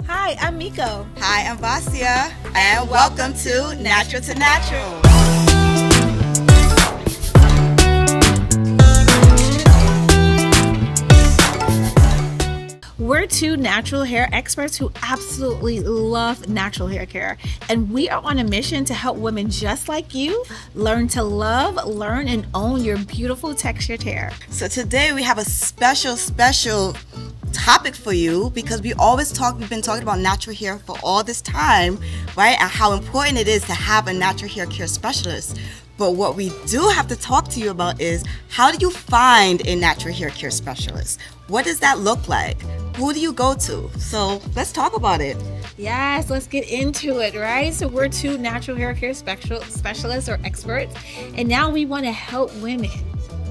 Hi, I'm Miko. Hi, I'm Vasia, and welcome to Natural to Natural. We're two natural hair experts who absolutely love natural hair care, and we are on a mission to help women just like you learn to love, learn, and own your beautiful textured hair. So today we have a special topic for you because we've been talking about natural hair for all this time, right? And how important it is to have a natural hair care specialist. But what we do have to talk to you about is, how do you find a natural hair care specialist? What does that look like? Who do you go to? So let's talk about it. Yes, let's get into it, right? So we're two natural hair care specialists or experts, and now we want to help women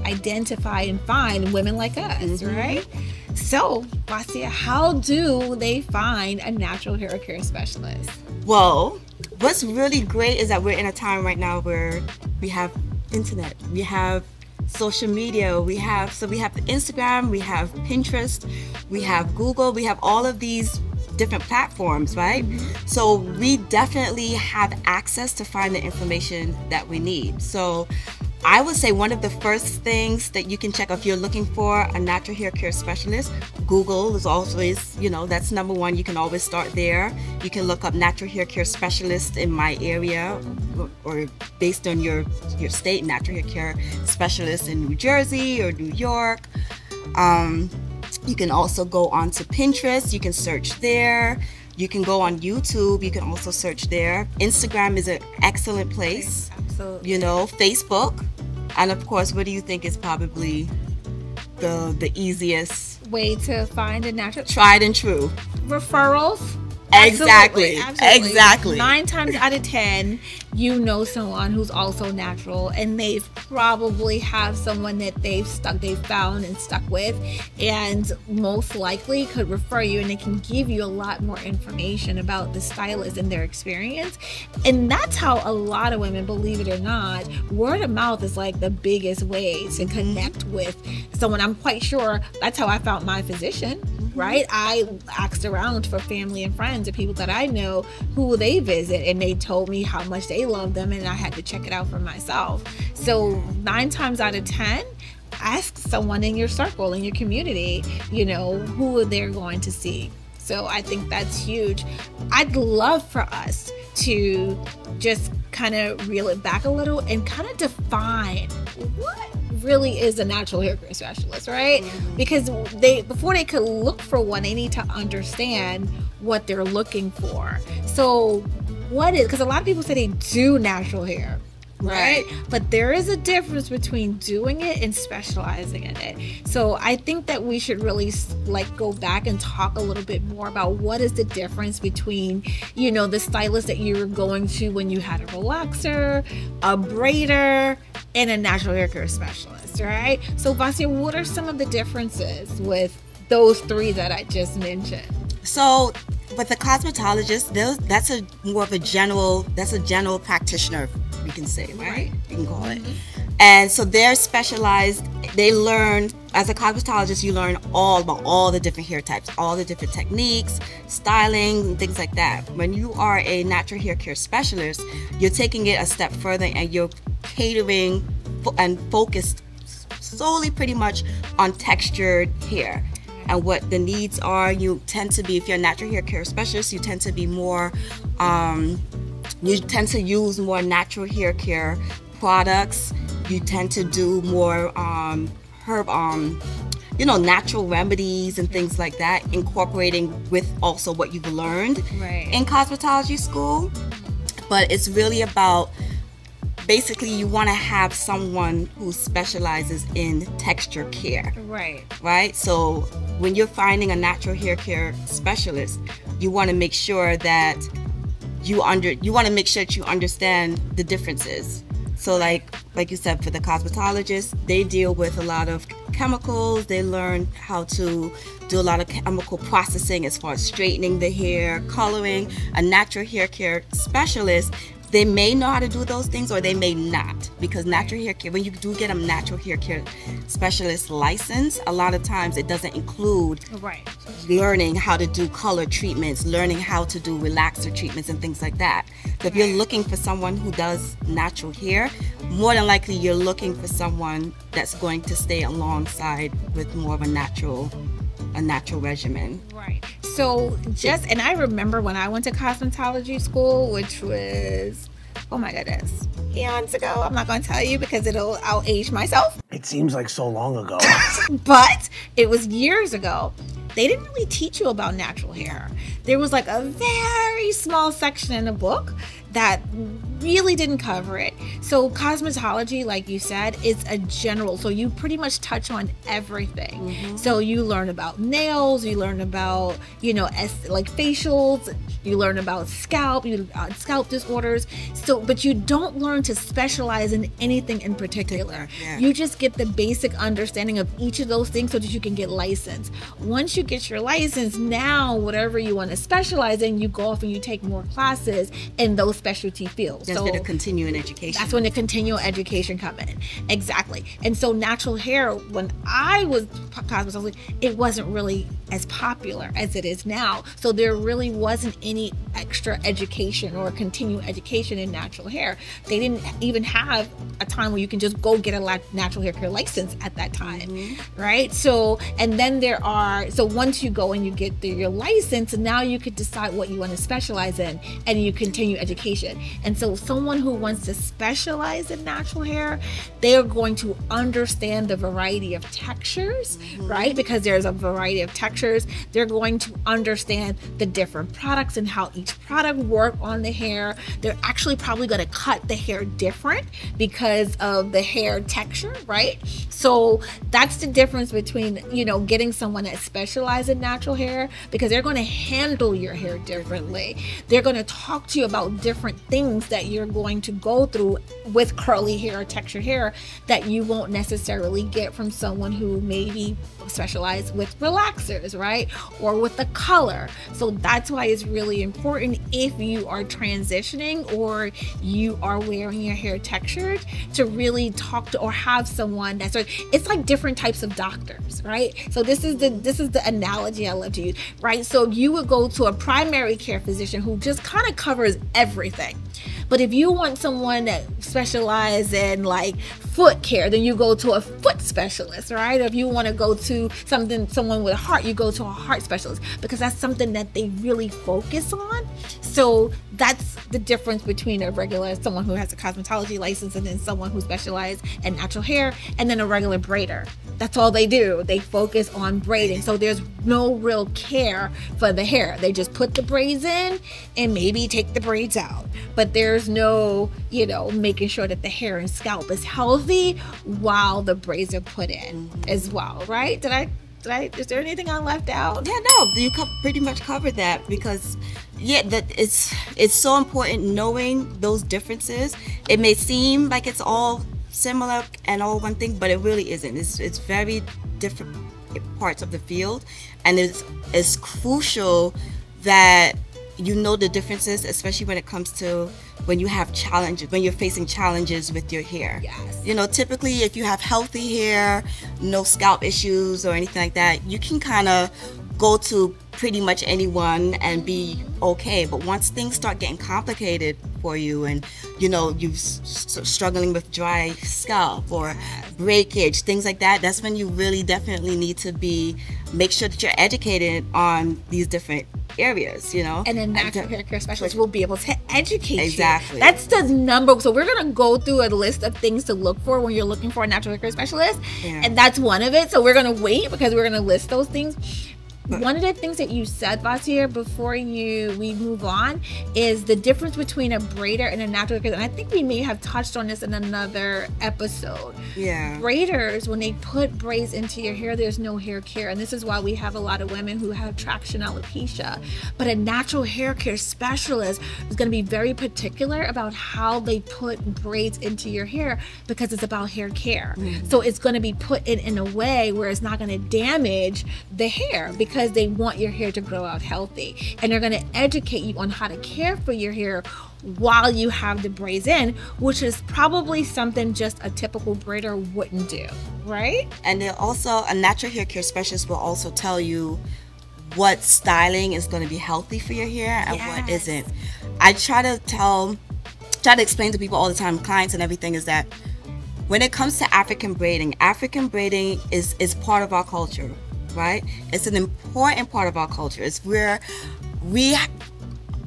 identify and find women like us, right? So, Vasia, how do they find a natural hair care specialist? Well, what's really great is that we're in a time right now where we have internet, we have social media, we have Instagram, we have Pinterest, we have Google, we have all of these different platforms, right? So we definitely have access to find the information that we need. So I would say one of the first things that you can check if you're looking for a natural hair care specialist, Google is always, that's number one. You can always start there. You can look up natural hair care specialist in my area, or based on your state, natural hair care specialist in New Jersey or New York. You can also go onto Pinterest. You can search there. You can go on YouTube. You can also search there. Instagram is an excellent place. Absolutely. Facebook. And of course, what do you think is probably the easiest way to find a natural? Tried and true. Referrals. Exactly. Absolutely. Exactly. 9 times out of 10, you know someone who's also natural, and they've probably have someone that they've found and stuck with, and most likely could refer you, and they can give you a lot more information about the stylist and their experience. And that's how a lot of women, believe it or not, word of mouth is like the biggest way to connect with someone. I'm quite sure that's how I found my physician. Right? I asked around for family and friends or people that I know who they visit, and they told me how much they love them, and I had to check it out for myself. So 9 times out of 10, ask someone in your circle, in your community, who they're going to see. So I think that's huge. I'd love for us to just kind of reel it back a little and kind of define what really is a natural hair care specialist, right? Because before they could look for one, they need to understand what they're looking for. So what is, because a lot of people say they do natural hair, right? But there is a difference between doing it and specializing in it. So I think that we should really go back and talk a little bit more about what is the difference between, the stylist that you were going to when you had a relaxer, a braider, and a natural hair care specialist, right? So Vasia, what are some of the differences with those 3 that I just mentioned? So with the cosmetologist, that's a general practitioner, we can say, right? You can call it. And so they're specialized. They learn, as a cosmetologist, you learn all about all the different hair types, all the different techniques, styling, and things like that. When you are a natural hair care specialist, you're taking it a step further, and you're catering and focused solely pretty much on textured hair and what the needs are. You tend to be, if you're a natural hair care specialist, you tend to be more, you tend to use more natural hair care products. You tend to do more natural remedies and things like that, incorporating with also what you've learned in cosmetology school. But it's really about, basically, you want to have someone who specializes in texture care. Right? So when you're finding a natural hair care specialist, you want to make sure that you understand the differences. So like you said, for the cosmetologist, they deal with a lot of chemicals. They learn how to do a lot of chemical processing as far as straightening the hair, coloring. A natural hair care specialist, they may know how to do those things or they may not, because natural hair care, when you do get a natural hair care specialist license, a lot of times it doesn't include learning how to do color treatments, learning how to do relaxer treatments and things like that. So if you're looking for someone who does natural hair, more than likely you're looking for someone that's going to stay alongside with more of a natural regimen. Right. So and I remember when I went to cosmetology school, which was, oh my goodness, eons ago. I'm not going to tell you because I'll age myself. It seems like so long ago. But it was years ago. They didn't really teach you about natural hair. There was like a very small section in the book that really didn't cover it. So cosmetology, like you said, is a general, so you pretty much touch on everything. So you learn about nails, you learn about, like facials, you learn about scalp disorders. So, but you don't learn to specialize in anything in particular. You just get the basic understanding of each of those things so that you can get licensed. Once you get your license, now whatever you want to specialize in, you go off and you take more classes in those specialty fields. That's when the continuing education. That's when the continual education come in. Exactly. And so natural hair, when I was cosmetology, it wasn't really as popular as it is now. So there really wasn't any extra education or continuing education in natural hair. They didn't even have a time where you can just go get a natural hair care license at that time, right? So, and then so once you go and you get your license, now you could decide what you want to specialize in, and you continue education. And so someone who wants to specialize in natural hair, they are going to understand the variety of textures, right? Because there's a variety of textures. They're going to understand the different products and how each product work on the hair. They're actually probably going to cut the hair different because of the hair texture, right? So that's the difference between, getting someone that specializes in natural hair, because they're going to handle your hair differently. They're going to talk to you about different things that you're going to go through with curly hair or textured hair that you won't necessarily get from someone who maybe specialized with relaxers, right? Or with the color. So that's why it's really important, if you are transitioning or you are wearing your hair textured, to really talk to or have someone it's like different types of doctors, right? So this is the analogy I love to use, right? So you would go to a primary care physician who just kind of covers everything. But if you want someone that specializes in like foot care, then you go to a foot specialist, right? Or if you want to go to someone with a heart, you go to a heart specialist, because that's something that they really focus on. So that's the difference between someone who has a cosmetology license, and then someone who specializes in natural hair, and then a regular braider. That's all they do. They focus on braiding. So there's no real care for the hair. They just put the braids in and maybe take the braids out. But there's no, making sure that the hair and scalp is healthy while the braids are put in as well, right? Is there anything I left out? Yeah, no, you pretty much covered that, because that it's so important knowing those differences. It may seem like it's all similar and all one thing, but it really isn't. It's very different parts of the field, and it's crucial that you know the differences, especially when it comes to when you have challenges, when you're facing challenges with your hair. Yes. Typically if you have healthy hair, no scalp issues or anything like that, you can kind of go to pretty much anyone and be okay. But once things start getting complicated for you, and you're struggling with dry scalp or breakage, things like that, that's when you really definitely need to make sure that you're educated on these different areas, And then natural hair care specialists will be able to educate you. Exactly. That's the number. So we're going to go through a list of things to look for when you're looking for a natural hair care specialist. Yeah. And that's one of it. So we're going to wait, because we're going to list those things. One of the things that you said, Vasir, before we move on, is the difference between a braider and a natural hair. And I think we may have touched on this in another episode. Yeah. Braiders, when they put braids into your hair, there's no hair care. And this is why we have a lot of women who have traction alopecia. But a natural hair care specialist is going to be very particular about how they put braids into your hair, because it's about hair care. So it's going to be put in a way where it's not going to damage the hair, because because they want your hair to grow out healthy, and they're going to educate you on how to care for your hair while you have the braids in, which is probably something just a typical braider wouldn't do, right? And then also a natural hair care specialist will also tell you what styling is going to be healthy for your hair and what isn't. I try to explain to people all the time, clients and everything, is that when it comes to African braiding is part of our culture, right? It's an important part of our culture. It's where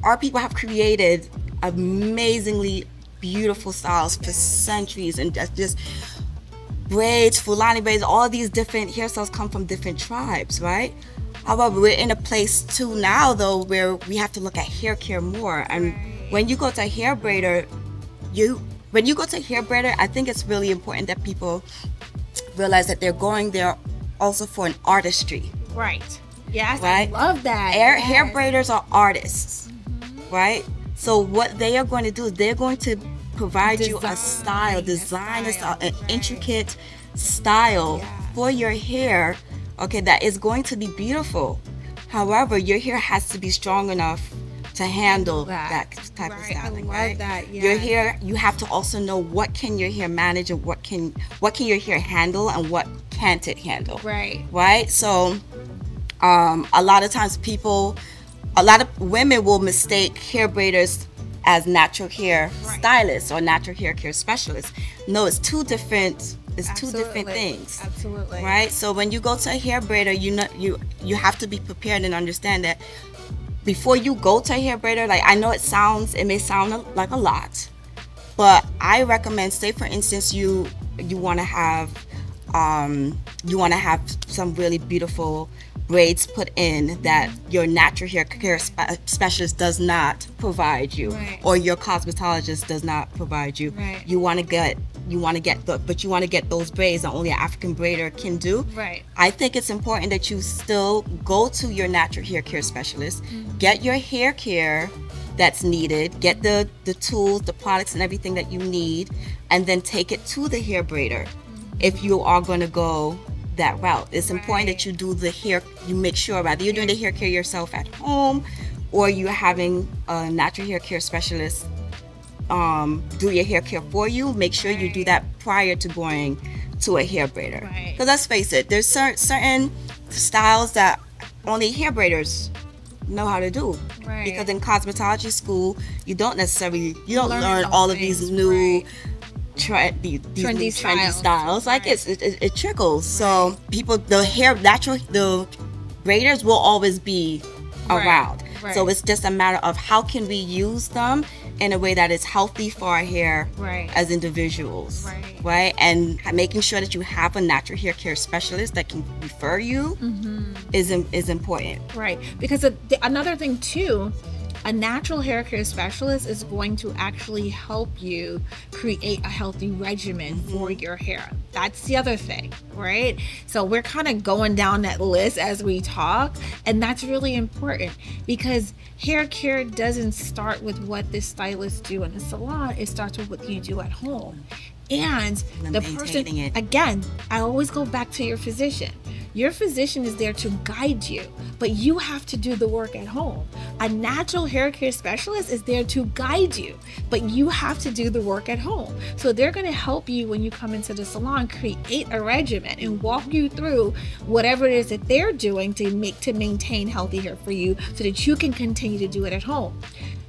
our people have created amazingly beautiful styles for centuries, and just braids, Fulani braids, all these different hairstyles come from different tribes, right? However, we're in a place too now though where we have to look at hair care more. And when you go to a hair braider, I think it's really important that people realize that they're going there also for an artistry. Right. Yes, right? I love that. Hair braiders are artists, right? So what they are going to do is they're going to provide you a style, an intricate style for your hair, okay, that is going to be beautiful. However, your hair has to be strong enough to handle that type of styling. I love that. Yes. Your hair, you have to also know what can your hair manage and what can your hair handle and what can't it handle. Right. So a lot of times a lot of women will mistake hair braiders as natural hair stylists or natural hair care specialists. No, it's two different things. Absolutely. Right? So when you go to a hair braider, you have to be prepared and understand that before you go to a hair braider, like, I know it may sound like a lot, but I recommend, say for instance you want to have some really beautiful braids put in that your natural hair care specialist does not provide you, or your cosmetologist does not provide you. You want to get those braids that only an African braider can do. I think it's important that you still go to your natural hair care specialist, get your hair care that's needed, get the tools, the products and everything that you need, and then take it to the hair braider. If you are going to go that route, it's important that you do you make sure whether you're doing the hair care yourself at home or you're having a natural hair care specialist do your hair care for you. Make sure you do that prior to going to a hair braider. Because let's face it, there's certain styles that only hair braiders know how to do. Because in cosmetology school, you don't learn all of these new trendy styles. Like it trickles. So the braiders will always be around. So it's just a matter of how can we use them in a way that is healthy for our hair as individuals, right? And making sure that you have a natural hair care specialist that can refer you is important. Because another thing too, a natural hair care specialist is going to actually help you create a healthy regimen for your hair. That's the other thing, right? So we're kind of going down that list as we talk, and that's really important because hair care doesn't start with what the stylists do in the salon. It starts with what you do at home. And the person, again, I always go back to your physician. Your physician is there to guide you, but you have to do the work at home. A natural hair care specialist is there to guide you, but you have to do the work at home. So they're going to help you when you come into the salon, create a regimen and walk you through whatever it is that they're doing to maintain healthy hair for you so that you can continue to do it at home.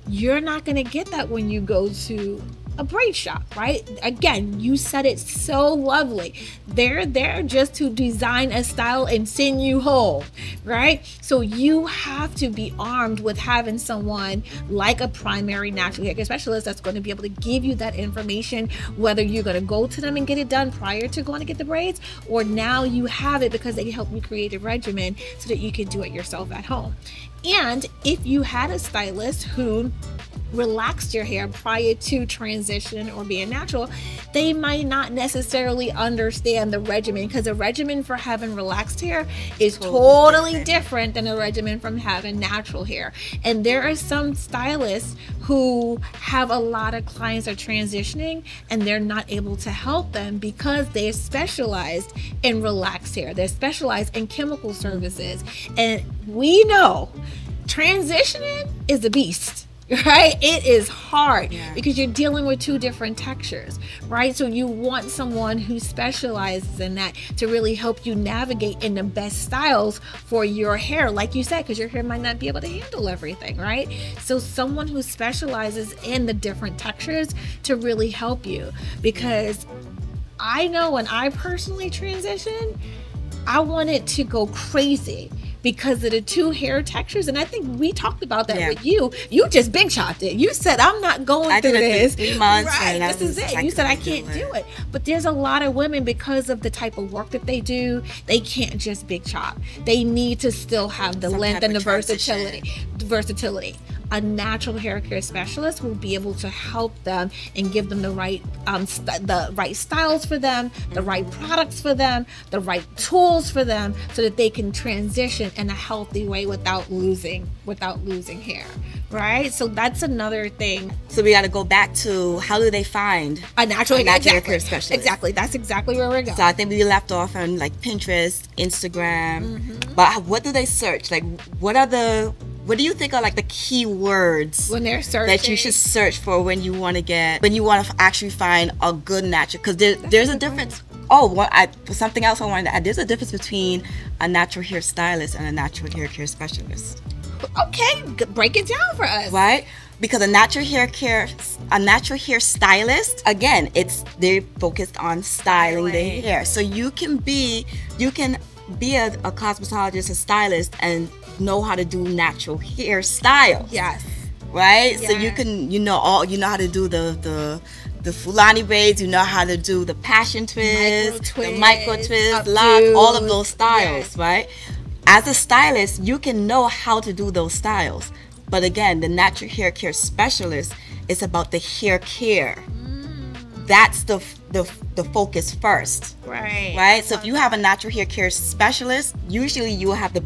You're not going to get that when you go to a braid shop, right? Again, you said it so lovely. They're there just to design a style and send you home, right? So you have to be armed with having someone like a primary natural hair care specialist that's going to be able to give you that information, whether you're going to go to them and get it done prior to going to get the braids, or now you have it because they can help you create a regimen so that you can do it yourself at home. And if you had a stylist who relaxed your hair prior to transition or being natural, they might not necessarily understand the regimen, because a regimen for having relaxed hair is totally different than a regimen from having natural hair. And there are some stylists who have a lot of clients are transitioning and they're not able to help them because they're specialized in relaxed hair. They're specialized in chemical services. And we know transitioning is a beast. Right? It is hard because you're dealing with two different textures, right? So you want someone who specializes in that to really help you navigate in the best styles for your hair, like you said, because your hair might not be able to handle everything, right? So someone who specializes in the different textures to really help you, because I know when I personally transitioned, I wanted to go crazy because of the two hair textures. And I think we talked about that with you. You just big chopped it. You said, I'm not going through this. 3 months. Right, this is it. You said, I can't do it. But there's a lot of women, because of the type of work that they do, they can't just big chop. They need to still have the length and the versatility. A natural hair care specialist will be able to help them and give them the right styles for them, the right products for them, the right tools for them, so that they can transition in a healthy way without losing hair, right? So that's another thing. So we got to go back to, how do they find a natural hair care specialist? Exactly. That's exactly where we're going. So I think we left off on like Pinterest, Instagram, but what do they search? Like, what do you think are like the key words when they're searching that you should search for when you want to actually find a good natural? Because there's a difference. Something else I wanted to add. There's a difference between a natural hair stylist and a natural hair care specialist. Okay, break it down for us. Right? Because a natural hair stylist, again, they're focused on styling the hair. So you can be a cosmetologist, a stylist, and know how to do natural hairstyle. Yes. Right? Yes. So you know how to do the Fulani braids, you know how to do the passion twist, the micro twist, lock, all of those styles, right? As a stylist, you can know how to do those styles. But again, the natural hair care specialist is about the hair care. That's the focus first. Right? So if you have a natural hair care specialist, usually you will have the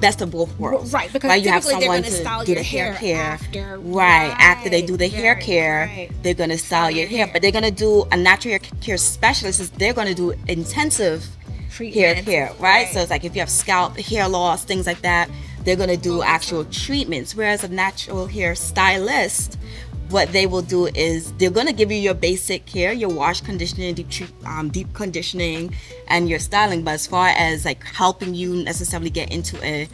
best of both worlds. Right, because you have someone to to do the hair care after. Right, after they do the hair care, they're going to style your hair. But they're going to do, a natural hair care specialist, they're going to do intensive hair care, right? So it's like if you have scalp, hair loss, things like that, they're going to do actual treatments. Whereas a natural hair stylist, what they will do is they're going to give you your basic care, your wash, conditioning, deep conditioning, and your styling. But as far as like helping you necessarily get into a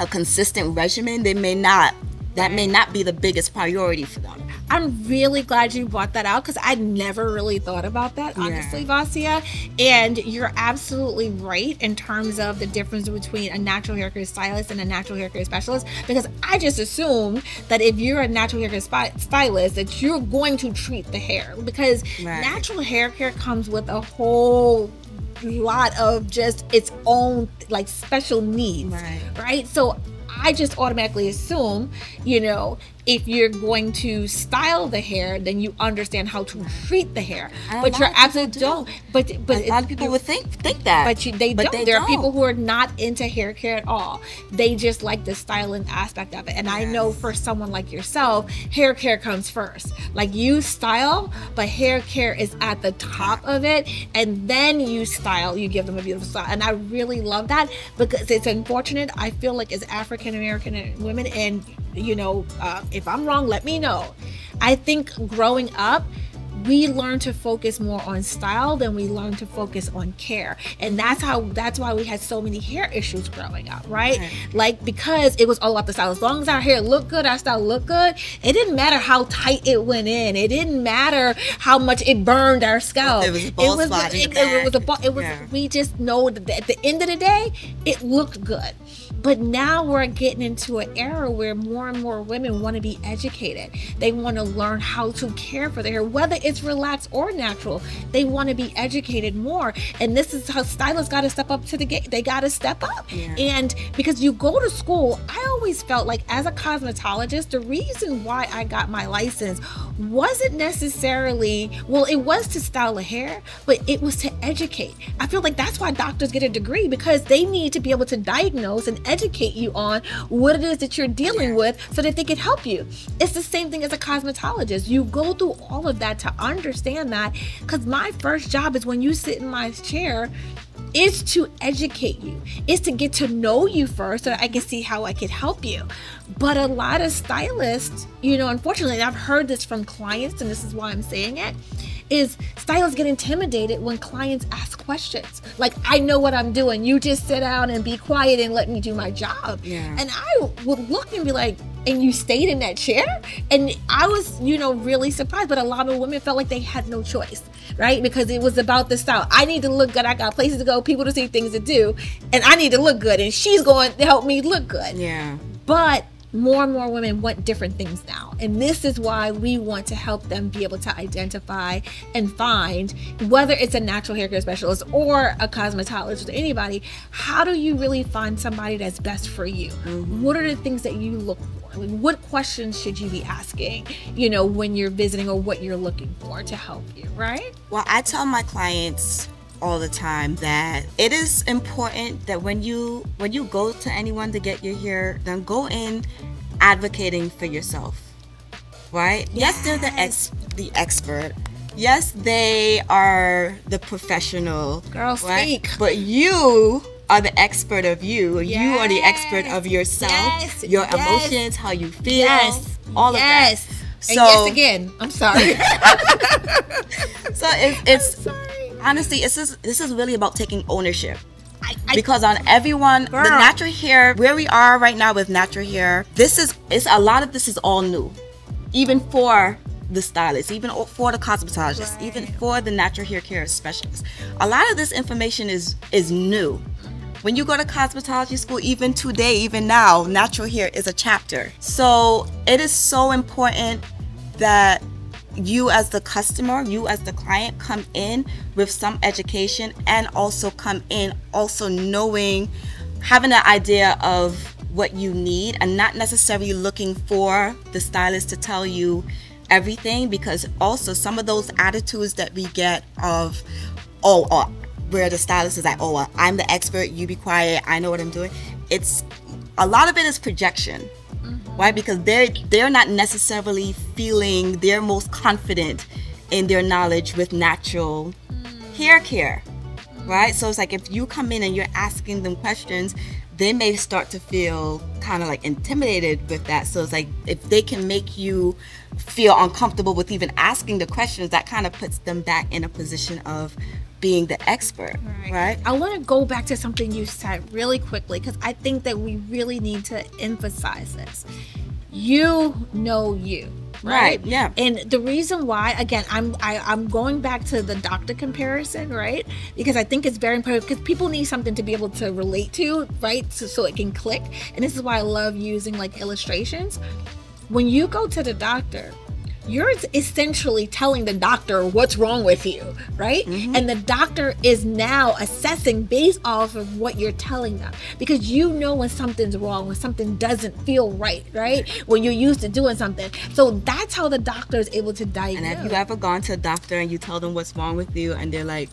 consistent regimen, that may not be the biggest priority for them. I'm really glad you brought that out, because I never really thought about that, honestly, Vasia. And you're absolutely right in terms of the difference between a natural hair care stylist and a natural hair care specialist, because I just assume that if you're a natural hair care stylist, that you're going to treat the hair, because natural hair care comes with a whole lot of just its own like special needs, right? So I just automatically assume, if you're going to style the hair, then you understand how to treat the hair. But you're absolutely don't. But a lot of people would think that. But they don't. There are people who are not into hair care at all. They just like the styling aspect of it. And I know for someone like yourself, hair care comes first. Like, you style, but hair care is at the top of it. And then you style, you give them a beautiful style. And I really love that, because it's unfortunate. I feel like as African American women, and if I'm wrong, let me know. I think growing up, we learn to focus more on style than we learn to focus on care. And that's why we had so many hair issues growing up, right? Like, because it was all about the style. As long as our hair looked good, our style looked good, it didn't matter how tight it went in. It didn't matter how much it burned our scalp. It was a bald spot in the back. We just know that at the end of the day, it looked good. But now we're getting into an era where more and more women want to be educated. They want to learn how to care for their hair, whether it's relaxed or natural. They want to be educated more. And this is how stylists got to step up to the game. They got to step up. And because you go to school, I always felt like as a cosmetologist, the reason why I got my license wasn't necessarily, well, it was to style the hair, but it was to educate. I feel like that's why doctors get a degree, because they need to be able to diagnose and educate you on what it is that you're dealing with so that they can help you. It's the same thing as a cosmetologist. You go through all of that to understand that, because my first job is when you sit in my chair, is to educate you, is to get to know you first so that I can see how I can help you. But a lot of stylists, you know, unfortunately, and I've heard this from clients, and this is why I'm saying it, is stylists get intimidated when clients ask questions. Like, I know what I'm doing. You just sit down and be quiet and let me do my job. Yeah. And I would look and be like, and you stayed in that chair? And I was, you know, really surprised. But a lot of women felt like they had no choice, right? Because it was about the style. I need to look good. I got places to go, people to see, things to do. And I need to look good. And she's going to help me look good. Yeah. But more and more women want different things now. And this is why we want to help them be able to identify and find, whether it's a natural hair care specialist or a cosmetologist or anybody, how do you really find somebody that's best for you? What are the things that you look for? Like, what questions should you be asking, you know, when you're visiting, or what you're looking for to help you, right? Well, I tell my clients all the time that it is important that when you go to anyone to get your hair done, go in advocating for yourself, right? Yes, they're the expert. Yes, they are the professional. Girl, right? speak. But you are the expert of you. You are the expert of yourself, your emotions, how you feel, all of that. So, and yes, again, I'm sorry. So it's honestly, this is really about taking ownership. Because on everyone, the natural hair, where we are right now with natural hair, a lot of this is all new. Even for the stylist, even for the cosmetologist, even for the natural hair care specialist. A lot of this information is new. When you go to cosmetology school, even today, even now, natural hair is a chapter. So it is so important that you as the customer, you as the client, come in with some education, and also come in also knowing, having an idea of what you need, and not necessarily looking for the stylist to tell you everything, because also some of those attitudes that we get of, where the stylist is like, I'm the expert, you be quiet, I know what I'm doing. It's a lot of it is projection. Why? Because they're not necessarily feeling their most confident in their knowledge with natural hair care, right? So it's like, if you come in and you're asking them questions, they may start to feel kind of like intimidated with that. So it's like, if they can make you feel uncomfortable with even asking the questions, that kind of puts them back in a position of being the expert, right? I want to go back to something you said really quickly, because I think that we really need to emphasize this. You know you, right? Yeah. And the reason why, again, I'm going back to the doctor comparison, right? Because I think it's very important, because people need something to be able to relate to, right? So it can click. And this is why I love using like illustrations. When you go to the doctor, you're essentially telling the doctor what's wrong with you, right? And the doctor is now assessing based off of what you're telling them, because you know when something's wrong, when something doesn't feel right? When you're used to doing something. So that's how the doctor is able to diagnose. And have you ever gone to a doctor and you tell them what's wrong with you, and they're like,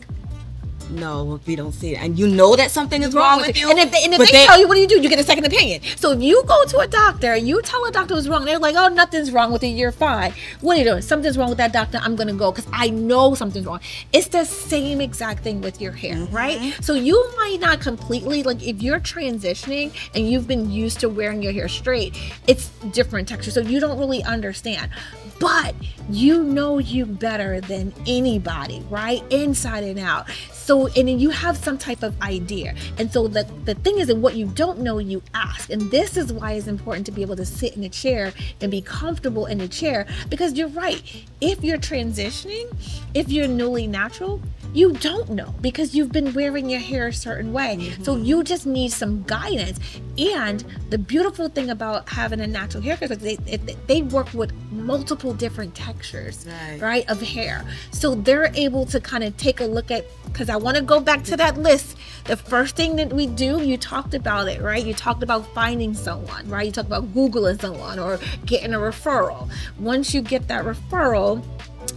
no, we don't see it, and you know that something is wrong with you? And if they tell you, what do? You get a second opinion. So if you go to a doctor and you tell a doctor what's wrong, they're like, oh, nothing's wrong with it, you're fine. What are you doing? Something's wrong with that doctor, I'm gonna go, because I know something's wrong. It's the same exact thing with your hair, right? So you might not completely, like, if you're transitioning and you've been used to wearing your hair straight, it's different texture, so you don't really understand. But you know you better than anybody, right? Inside and out. So, and then you have some type of idea. And so the thing is that what you don't know, you ask. And this is why it's important to be able to sit in a chair and be comfortable in the chair, because you're right. If you're transitioning, if you're newly natural, You don't know because you've been wearing your hair a certain way. So you just need some guidance. And the beautiful thing about having a natural haircut is they work with multiple different textures, right, of hair. So they're able to kind of take a look at, because I want to go back to that list. The first thing that we do, you talked about it, right? You talked about finding someone, right? You talked about Googling someone or getting a referral. Once you get that referral,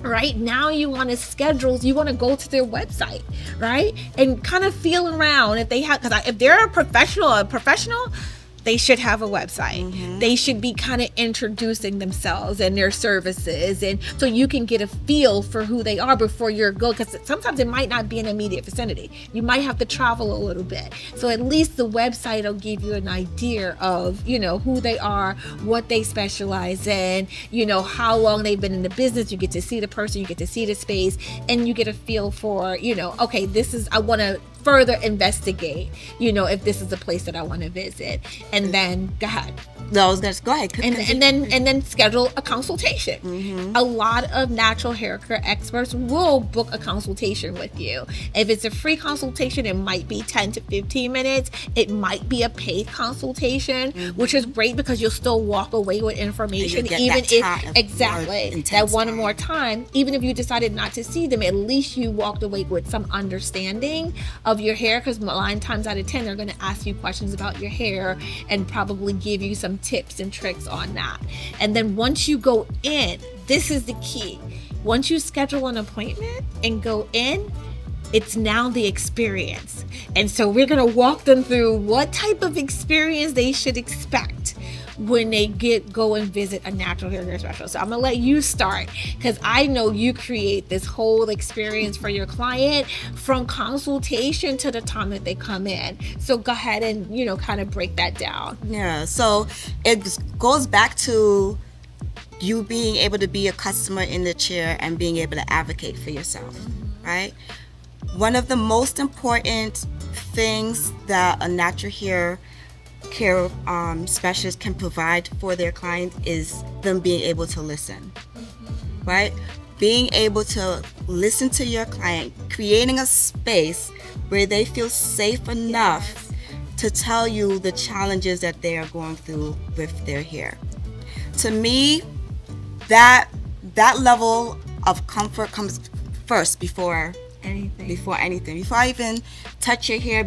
right, now you want to schedule, you want to go to their website, right, and kind of feel around if they have, because if they're a professional, they should have a website. They should be kind of introducing themselves and their services, and so you can get a feel for who they are before you're going, because sometimes it might not be in immediate vicinity. You might have to travel a little bit. So at least the website will give you an idea of, you know, who they are, what they specialize in, you know, how long they've been in the business. You get to see the person, you get to see the space, and you get a feel for, you know, okay, this is, I want to further investigate, you know, if this is a place that I want to visit. And then go ahead. No, I was gonna go ahead. And then schedule a consultation. A lot of natural hair care experts will book a consultation with you. If it's a free consultation, it might be 10 to 15 minutes. It might be a paid consultation, which is great because you'll still walk away with information, even if exactly that one more time. Even if you decided not to see them, at least you walked away with some understanding of your hair, because 9 times out of 10 they're going to ask you questions about your hair and probably give you some tips and tricks on that. And then once you go in, this is the key. Once you schedule an appointment and go in, it's now the experience. And so we're going to walk them through what type of experience they should expect when they go and visit a natural hair care specialist. So I'm gonna let you start, because I know you create this whole experience for your client from consultation to the time that they come in. So go ahead and, you know, kind of break that down. Yeah, so it goes back to you being able to be a customer in the chair and being able to advocate for yourself, right? One of the most important things that a natural hair care specialist can provide for their client is them being able to listen, right? Being able to listen to your client, creating a space where they feel safe enough to tell you the challenges that they are going through with their hair. To me, that level of comfort comes first before anything. Before I even touch your hair,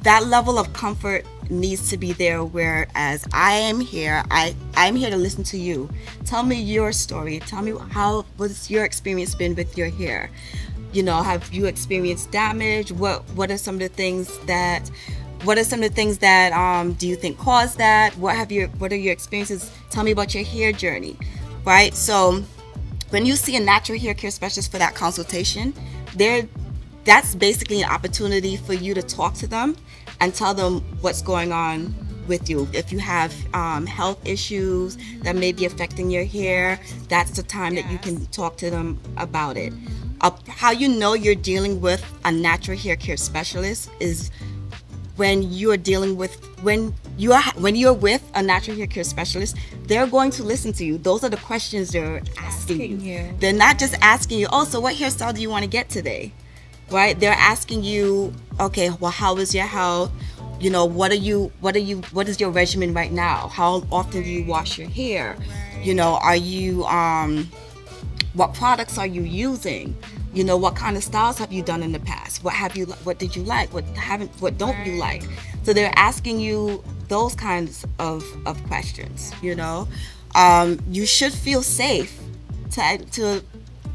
that level of comfort needs to be there. Whereas I am here, I'm here to listen to you. Tell me your story. Tell me what's your experience been with your hair. You know, have you experienced damage? What are some of the things that do you think caused that? What are your experiences? Tell me about your hair journey, right? So when you see a natural hair care specialist for that consultation, that's basically an opportunity for you to talk to them and tell them what's going on with you. If you have health issues that may be affecting your hair, that's the time that you can talk to them about it. How you know you're dealing with a natural hair care specialist is when you're with a natural hair care specialist, they're going to listen to you. Those are the questions they're asking you. They're not just asking you, oh, so what hairstyle do you want to get today? Right? They're asking you, okay, well, how is your health? You know, what is your regimen right now? How often do you wash your hair? You know, what products are you using? You know, what kind of styles have you done in the past? What did you like? What don't you like? So they're asking you those kinds of questions, you know. You should feel safe to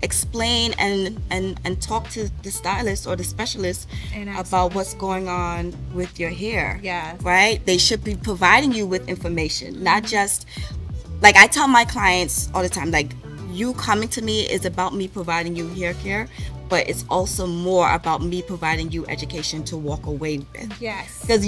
explain and talk to the stylist or the specialist about what's going on with your hair. Right? They should be providing you with information, not just, like I tell my clients all the time, like, you coming to me is about me providing you hair care, but it's also more about me providing you education to walk away with. Because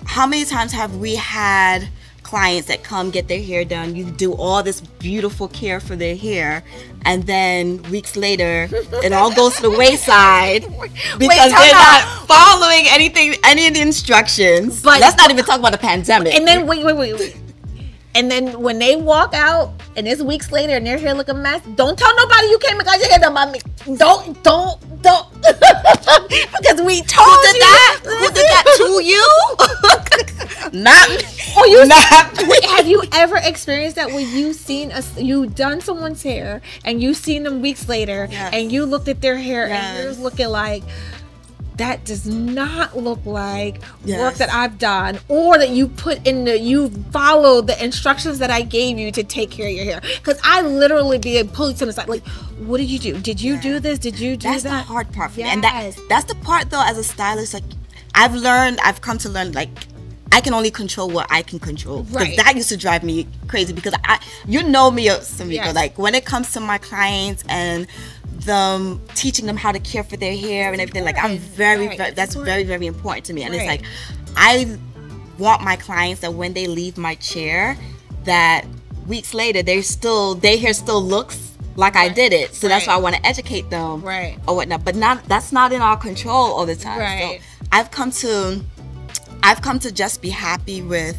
how many times have we had clients that come get their hair done, you do all this beautiful care for their hair, and then weeks later it all goes to the wayside because they're not following any of the instructions. But let's not even talk about the pandemic. And then wait. And then when they walk out, and it's weeks later and their hair look a mess, don't tell nobody you came and got your hair done by me. Don't. Because we told Who did you. that? Who did that to you? Not me. Oh, you Not me. have you ever experienced that when you done someone's hair and you seen them weeks later, Yes. and you looked at their hair Yes. and yours looking like, that does not look like Yes. work that I've done, or that you followed the instructions that I gave you to take care of your hair? Because I literally be pulling to the side, like, what did you do? Did you do this? Did you do That's that? the hard part for me. Yes. And that's the part, though, as a stylist, like, I've come to learn, like, I can only control what I can control. Because Right. that used to drive me crazy, because you know me, Samiko, Yes. like, when it comes to my clients and them teaching them how to care for their hair and everything, like, I'm Right. that's very, very important to me. And it's Right. like, I want my clients that when they leave my chair, that weeks later, their hair still looks like I did it. So that's why Right. I want to educate them Right. or whatnot. But that's not in our control all the time. Right. So I've come to just be happy with,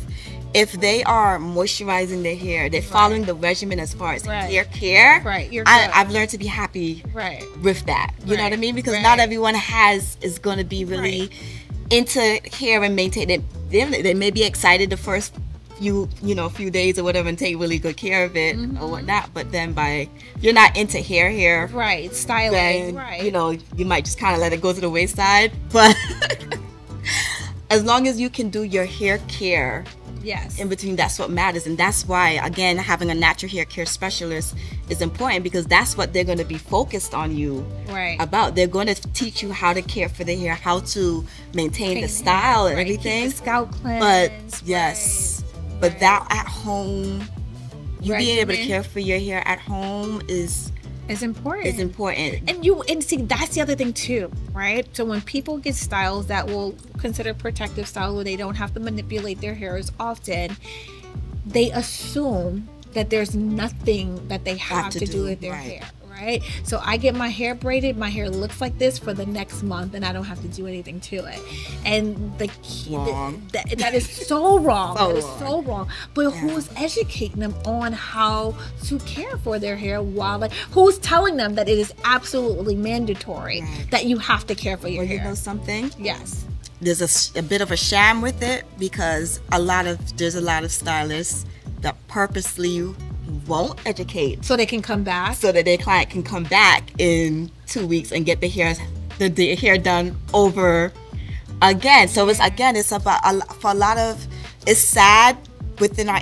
if they are moisturizing their hair, they're following the regimen as far as Right. hair care. Right. You're good. I've learned to be happy Right. with that. You know what I Right. mean? Because Right. not everyone is going to be really into hair and maintain it. They may be excited the first few days or whatever and take really good care of it or whatnot. But then if you're not into hair, Right. Styling. then Right. you might just kind of let it go to the wayside. But as long as you can do your hair care Yes. in between, that's what matters. And that's why, again, having a natural hair care specialist is important, because that's what they're going to be focused on you Right. about. They're going to teach you how to care for the hair, how to maintain the style and Right. Keep everything. the scalp cleansed. But yes, but Right. that at home, you being able to Regimen. care for your hair at home is It's important. important. And see, that's the other thing too, right? So when people get styles that will consider protective style, where they don't have to manipulate their hair as often, they assume that there's nothing that they have to do with their right. hair, right? So I get my hair braided, my hair looks like this for the next month, and I don't have to do anything to it. And Wrong. that is so wrong. So That is wrong. so wrong. But Yeah. who's educating them on how to care for their hair who's telling them that it is absolutely mandatory Right. that you have to care for your Well, you hair? know something? Yes. There's a bit of a sham with it, because there's a lot of stylists that purposely won't educate So they can come back. so that their client can come back in 2 weeks and get the hair done over again. So it's about for a lot of, it's sad within our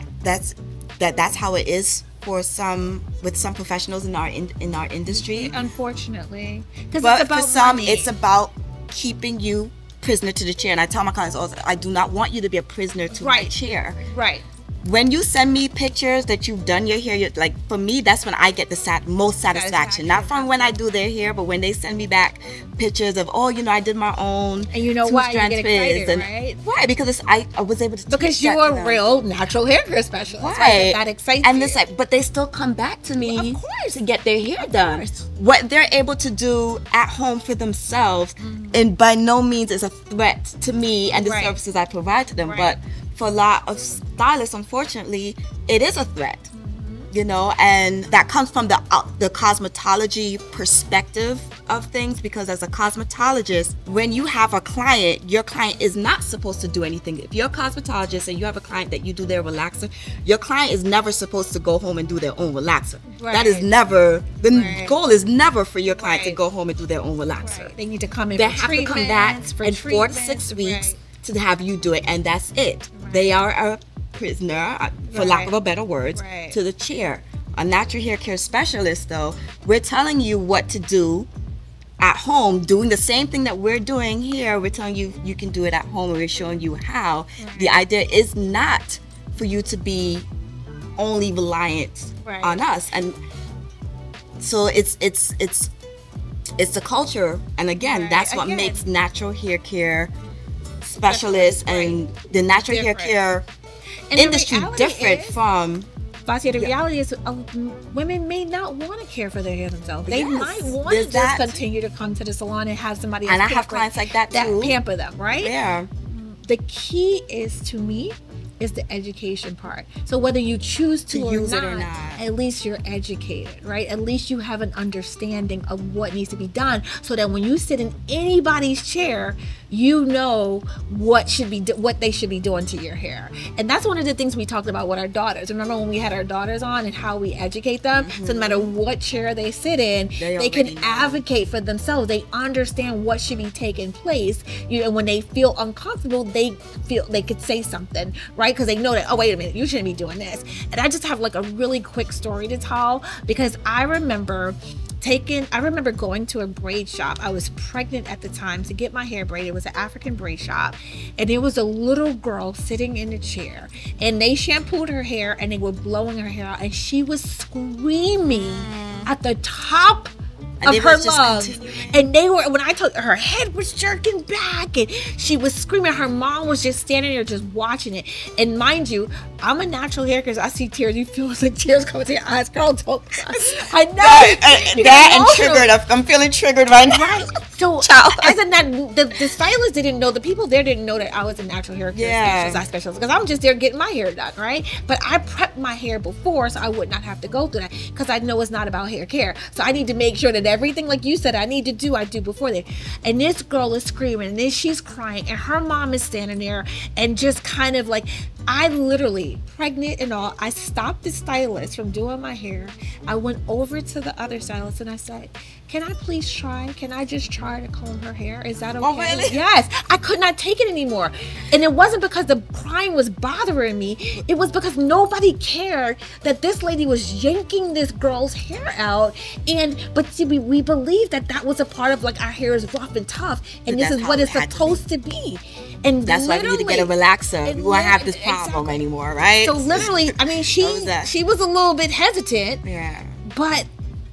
that's how it is with some professionals in our industry. Unfortunately, because But it's about for some, money. it's about keeping you prisoner to the chair. And I tell my clients also, I do not want you to be a prisoner to my Right. chair. right. When you send me pictures that you've done your hair, like, for me, that's when I get the most satisfaction. Not from when I do their hair, but when they send me back pictures of, I did my own. And you know why you get excited, and, right? Right, because I was able to Because teach you're that to a them. real natural hair care specialist. Right. That excites And you. it's like, but they still come back to me, Of course. to get their hair done. course. What they're able to do at home for themselves, and by no means is a threat to me and the Right. services I provide to them. Right. But for a lot of stylists, unfortunately, it is a threat. And that comes from the cosmetology perspective of things, because as a cosmetologist, when you have a client, your client is not supposed to do anything. If you're a cosmetologist and you have a client that you do their relaxer, your client is never supposed to go home and do their own relaxer. That is Right. never, the Right. goal is never for your client to Right. go home and do their own relaxer. Right. They need to come in They for have to come back in 4 to 6 weeks to have you do it, and that's it. They are a prisoner, for lack of a better words, Right. to the chair. A natural hair care specialist, though, we're telling you what to do at home, doing the same thing that we're doing here. We're telling you you can do it at home, and we're showing you how. The idea is not for you to be only reliant on us, and so it's the culture, and again, Right. that's what Again. makes natural hair care specialists and the natural hair Different. care And the industry reality different is- from. Vasia, the reality is, women may not want to care for their hair themselves. They Yes, might want to there's just that. continue to come to the salon and have somebody else And I have pamper- clients like that too. pamper them, right? Yeah. The key is, to me, is the education part. So whether you choose to use or it or not, not, at least you're educated, right? At least you have an understanding of what needs to be done, so that when you sit in anybody's chair, you know what they should be doing to your hair. And that's one of the things we talked about with our daughters. Remember when we had our daughters on and how we educate them? So no matter what chair they sit in, they can advocate for themselves. They understand what should be taking place. And when they feel uncomfortable, they could say something, right? Because they know that, oh, wait a minute, you shouldn't be doing this. And I just have like a really quick story to tell, because I remember going to a braid shop. I was pregnant at the time to get my hair braided. It was an African braid shop, and there was a little girl sitting in a chair, and they shampooed her hair and they were blowing her hair out, and she was screaming at the top of her lungs. And they were, when I told her head was jerking back and she was screaming, her mom was just standing there just watching it. And mind you, I'm a natural hair because I see tears. You feel like tears coming to your eyes. Girl, don't. I know that and triggered. I'm feeling triggered right now. Right. So as the stylist didn't know, the people there didn't know that I was a natural hair care specialist, because I'm just there getting my hair done, right? But I prepped my hair before so I would not have to go through that, because I know it's not about hair care. So I need to make sure that everything, like you said, I do before that. And this girl is screaming, and then she's crying, and her mom is standing there, and just kind of like, I literally, pregnant and all, I stopped the stylist from doing my hair. I went over to the other stylist and I said, can I please try? Can I just try to comb her hair? Is that okay? Oh, really? Yes. I could not take it anymore. And it wasn't because the crying was bothering me. It was because nobody cared that this lady was yanking this girl's hair out. But see, we believe that was a part of, like, our hair is rough and tough, and this is what it's supposed to be. And that's why we need to get a relaxer. We won't have this problem anymore, right? So literally, I mean, she was a little bit hesitant. Yeah. But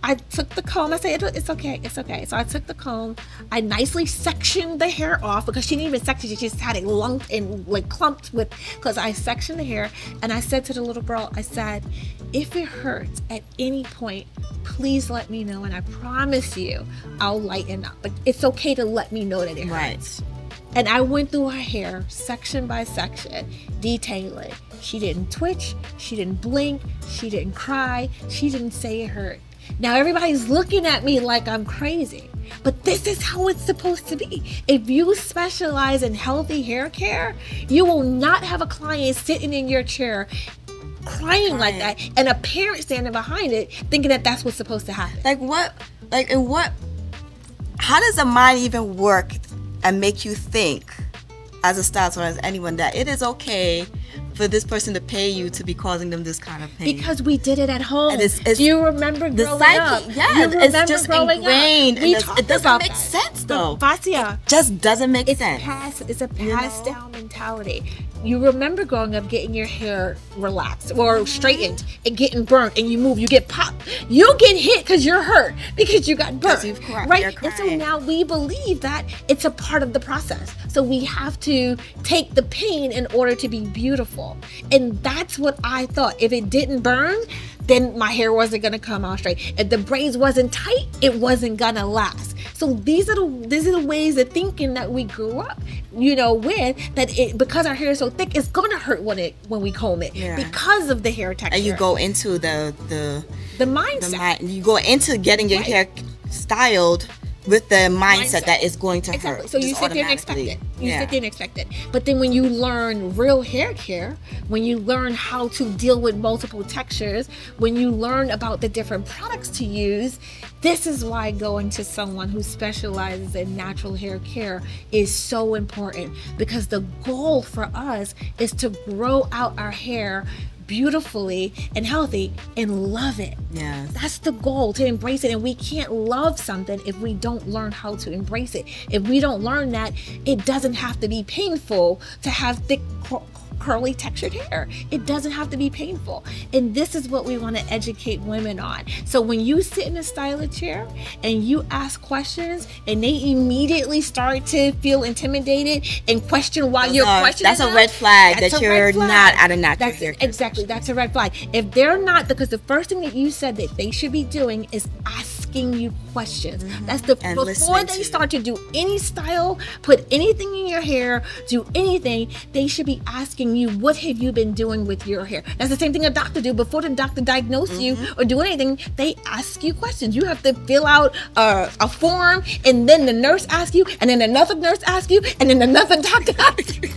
I took the comb. I said, it's okay. So I took the comb. I nicely sectioned the hair off, because she didn't even section. She just had it lumped and like clumped with, because I sectioned the hair. And I said to the little girl, I said, if it hurts at any point, please let me know. And I promise you, I'll lighten up. But it's okay to let me know that it hurts. Right. And I went through her hair section by section, detailing. She didn't twitch. She didn't blink. She didn't cry. She didn't say it hurt. Now everybody's looking at me like I'm crazy, but this is how it's supposed to be. If you specialize in healthy hair care, you will not have a client sitting in your chair crying like that, and a parent standing behind it thinking that that's what's supposed to happen. How does the mind even work and make you think, as a stylist or as anyone, that it is okay for this person to pay you to be causing them this kind of pain? Because we did it at home. Do you remember growing up? Yes, it's just ingrained. It doesn't make sense, though. Fascia. It just doesn't make sense. It's a passed down mentality. You remember growing up getting your hair relaxed or straightened and getting burnt, and you move, you get popped. You get hit because you're hurt, because you got burnt. Right? And so now we believe that it's a part of the process. So we have to take the pain in order to be beautiful. And that's what I thought. If it didn't burn, then my hair wasn't going to come out straight. If the braids wasn't tight, it wasn't going to last. So these are the ways of thinking that we grew up, with that. Because our hair is so thick, it's going to hurt when we comb it, because of the hair texture. And you go into the mindset. You go into getting your hair styled with the mindset that it's going to hurt. So you sit there and expect it. But then when you learn real hair care, when you learn how to deal with multiple textures, when you learn about the different products to use, this is why going to someone who specializes in natural hair care is so important. Because the goal for us is to grow out our hair beautifully and healthy and love it. Yeah, that's the goal, to embrace it. And we can't love something if we don't learn how to embrace it. If we don't learn that it doesn't have to be painful to have thick, curly, textured hair. It doesn't have to be painful. And this is what we want to educate women on. So when you sit in a stylish chair and you ask questions and they immediately start to feel intimidated and question why you're questioning that's a red flag that you're not at a natural hair care. Exactly, that's a red flag. If they're not, because the first thing that you said that they should be doing is ask asking you questions. That's the And before they start to do any style, put anything in your hair, do anything, they should be asking you, what have you been doing with your hair? That's the same thing a doctor do. Before the doctor diagnose you or do anything, they ask you questions. You have to fill out a form, and then the nurse asks you, and then another nurse asks you, and then another doctor asks you.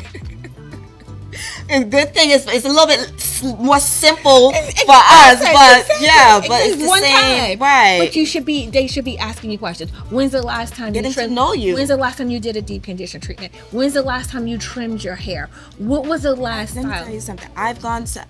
And good thing is it's a little bit more simple for us, but yeah, but it's the same, right? But they should be asking you questions. When's the last time getting to know you? When's the last time you did a deep condition treatment? When's the last time you trimmed your hair? What was the last time? Let me tell you something. I've gone to.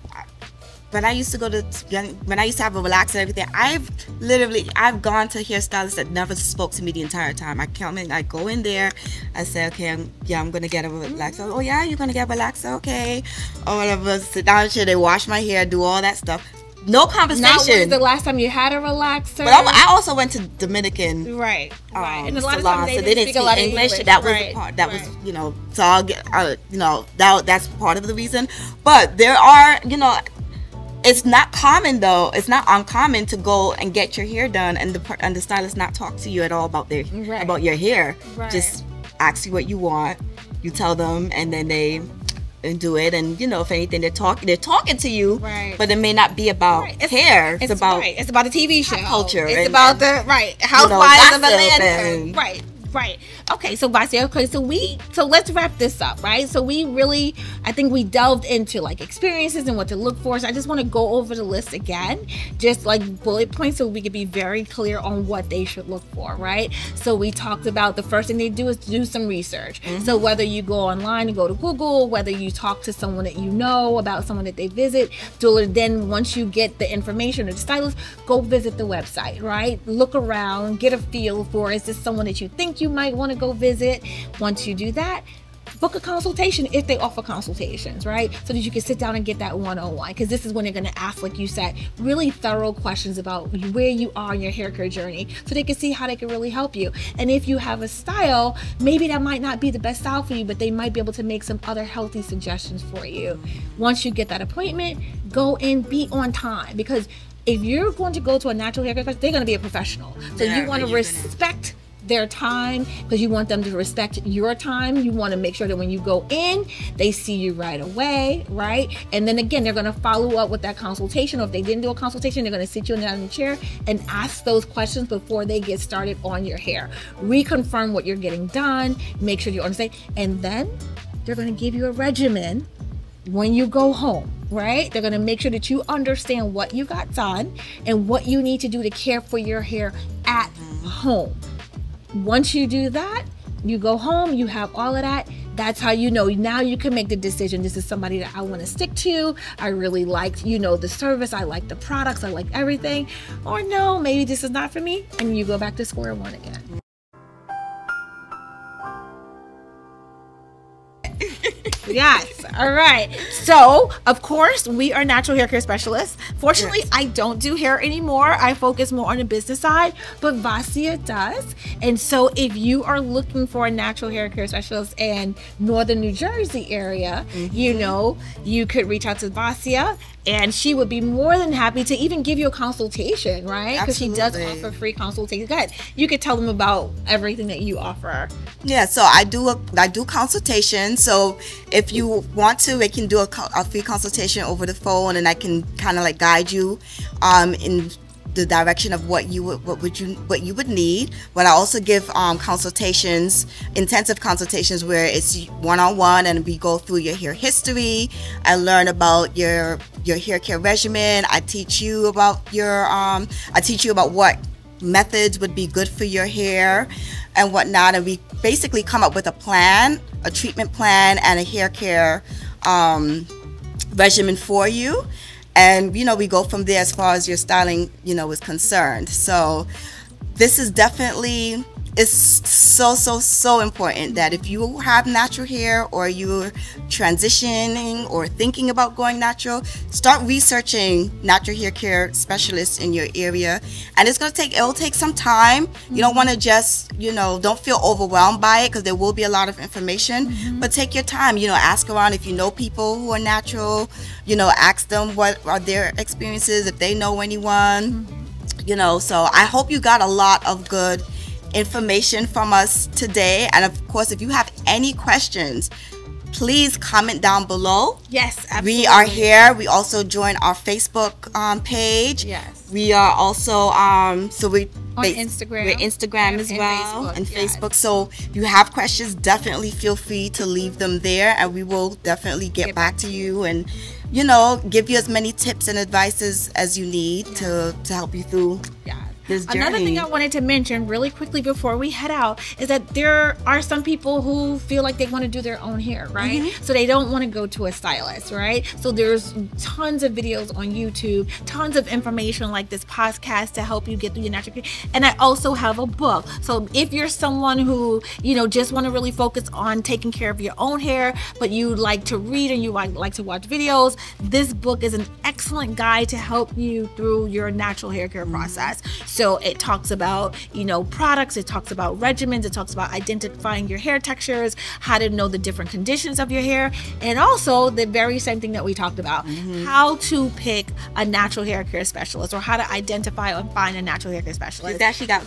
When I used to have a relaxer and everything, I've gone to hairstylists that never spoke to me the entire time. I come in, I go in there, I say, okay, I'm gonna get a relaxer. Oh yeah, you're gonna get a relaxer, okay, or whatever. Sit down here, they wash my hair, do all that stuff. No conversation. Not when was the last time you had a relaxer? But I also went to Dominican, right. And a lot salons, of so they didn't speak English. That was the part. That was, so I'll get, that's part of the reason. But there are, it's not common though. It's not uncommon to go and get your hair done, and the stylist not talk to you at all about about your hair. Right. Just ask you what you want. You tell them, and then they do it. And if anything, they're talking to you. Right. But it may not be about hair. It's about It's about a TV show. Culture. It's about the housewives of Atlanta. Right. Right. Okay, so Vasia, so let's wrap this up, right? So I think we delved into like experiences and what to look for. So I just want to go over the list again, just like bullet points, so we could be very clear on what they should look for, right? So we talked about the first thing they do is do some research. So whether you go online and go to Google, whether you talk to someone that you know about someone that they visit, then once you get the information or the stylist, go visit the website, right? Look around, get a feel for, is this someone that you think you might want to go visit? Once you do that, book a consultation if they offer consultations, right? So that you can sit down and get that one-on-one, because this is when they're going to ask, like you said, really thorough questions about where you are in your hair care journey, so they can see how they can really help you. And if you have a style, maybe that might not be the best style for you, but they might be able to make some other healthy suggestions for you. Once you get that appointment, go and be on time, because if you're going to go to a natural hair care specialist, they're going to be a professional. So you want to respect their time, because you want them to respect your time. You want to make sure that when you go in, they see you right away, right? And then again, they're going to follow up with that consultation, or if they didn't do a consultation, they're going to sit you down in the chair and ask those questions before they get started on your hair. Reconfirm what you're getting done, make sure you understand, and then they're going to give you a regimen when you go home, right? They're going to make sure that you understand what you got done and what you need to do to care for your hair at home. Once you do that, you go home, you have all of that. That's how now you can make the decision. This is somebody that I want to stick to. I really like, the service. I like the products. I like everything. Or no, maybe this is not for me. And you go back to square one again. Yes. All right. So, of course, we are natural hair care specialists. Fortunately, yes. I don't do hair anymore. I focus more on the business side, but Vasia does. And so if you are looking for a natural hair care specialist in northern New Jersey area, you could reach out to Vasia, and she would be more than happy to even give you a consultation, right? Because she does offer free consultations. Go ahead. You could tell them about everything that you offer. Yeah, so I do consultations. So if you want to, we can do a free consultation over the phone, and I can kind of like guide you in the direction of what you would need. But I also give consultations, intensive consultations, where it's one-on-one, and we go through your hair history. I learn about your hair care regimen. I teach you about what methods would be good for your hair and whatnot, and we basically come up with a plan, a treatment plan, and a hair care regimen for you. And we go from there as far as your styling is concerned. So this is definitely, it's so important that if you have natural hair, or you're transitioning or thinking about going natural, start researching natural hair care specialists in your area. And it'll take some time. You don't want to just don't feel overwhelmed by it, because there will be a lot of information. But take your time. Ask around if you know people who are natural. Ask them what are their experiences, if they know anyone. You know, so I hope you got a lot of good information from us today. And of course, if you have any questions, please comment down below. Yes, absolutely. We are here. We also join our Facebook page. Yes. We are also on Instagram. We're Instagram as well, Facebook, and yes. Facebook. So if you have questions, definitely feel free to leave them there, and we will definitely get back to you and, you know, give you as many tips and advices as you need to help you through this journey. Another thing I wanted to mention really quickly before we head out is that there are some people who feel like they want to do their own hair, right? So they don't want to go to a stylist, right? So there's tons of videos on YouTube, tons of information like this podcast to help you get through your natural hair. And I also have a book. So if you're someone who, you know, just want to really focus on taking care of your own hair, but you like to read and you like to watch videos, this book is an excellent guide to help you through your natural hair care process. So it talks about, you know, products, it talks about regimens, it talks about identifying your hair textures, how to know the different conditions of your hair, and also the very same thing that we talked about, how to pick a natural hair care specialist, or how to identify and find a natural hair care specialist. It's actually got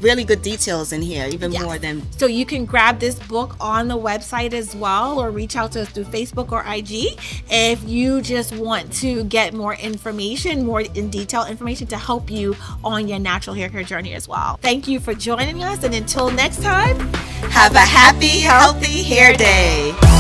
really good details in here, even more than. So you can grab this book on the website as well, or reach out to us through Facebook or IG if you just want to get more information, more in detail information to help you on your natural hair care journey as well. Thank you for joining us, and until next time, Have a happy, healthy hair day.